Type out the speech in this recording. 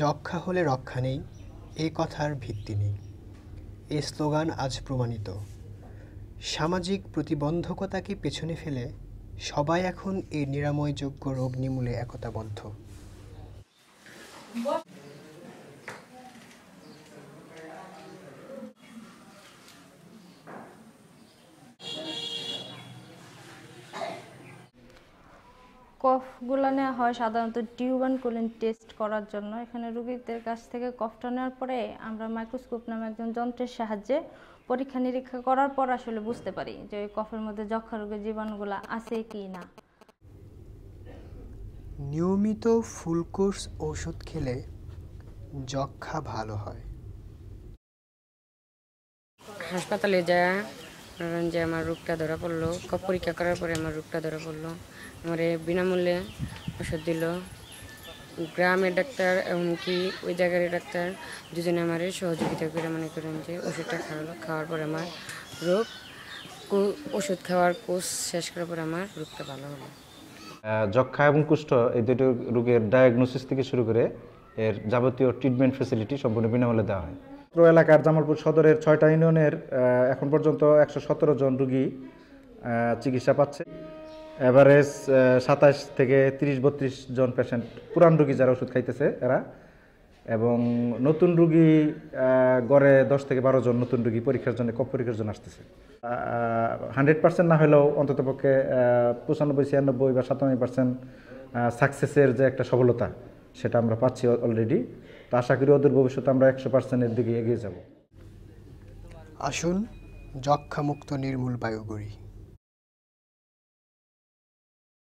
যক্ষ্মা হলে রক্ষা নেই, এ কথার ভিত্তি নেই। এ স্লোগান আজ প্রমাণিত। সামাজিক প্রতিবন্ধকতাকে পেছনে ফেলে সবাই এখন এই নিরাময়যোগ্য রোগ নির্মূলে একতাবদ্ধ। কফগুলো নেওয়া হয় সাধারণত টিউবারকুলিন টেস্ট করার জন্য। এখানে রোগীদের কাছ থেকে কফটা নেওয়ার পরে আমরা মাইক্রোস্কোপ নামে একজন যন্ত্রের সাহায্যে পরীক্ষা নিরীক্ষা করার পর আসলে বুঝতে পারি যে ওই কফের মধ্যে যক্ষ্মা রোগের জীবাণুগুলো আছে কি না। নিয়মিত ফুল কোর্স ওষুধ খেলে যক্ষ্মা ভালো হয়। হাসপাতালে যায় ধরেন যে আমার রোগটা ধরা পড়লো, কফ পরীক্ষা করার পরে আমার রোগটা ধরা পড়লো, আমার বিনামূল্যে ওষুধ দিল গ্রামের ডাক্তার, এমনকি ওই জায়গার ডাক্তার দুজনে আমার সহযোগিতা করে মনে করেন যে ওষুধটা খাওয়ার পরে আমার রোগ ওষুধ খাওয়ার কোর্স শেষ করার পরে আমার রোগটা ভালো হলো। যক্ষ্মা এবং কুষ্ঠ এই দুটো রোগের ডায়াগনোসিস থেকে শুরু করে এর যাবতীয় ট্রিটমেন্ট ফ্যাসিলিটি সম্পূর্ণ বিনামূল্যে দেওয়া হয়। এলাকার জামালপুর সদরের 6টা ইউনিয়নের এখন পর্যন্ত 117 জন রোগী চিকিৎসা পাচ্ছে। এভারেজ 27 থেকে 30-32 জন পেশেন্ট পুরান রোগী যারা ওষুধ খাইতেছে এরা, এবং নতুন রোগী গড়ে 10 থেকে 12 জন নতুন রোগী পরীক্ষার জন্য কফ পরীক্ষার জন্য আসতেছে। 100% না হলেও অন্ততপক্ষে 95, 96 বা 97% সাকসেসের যে একটা সফলতা সেটা আমরা পাচ্ছি অলরেডি। তো আশা করি অদূর ভবিষ্যতে আমরা 100%-এর দিকে এগিয়ে যাব। আসুন যক্ষ্মামুক্ত নির্মূল বায়ু গড়ি।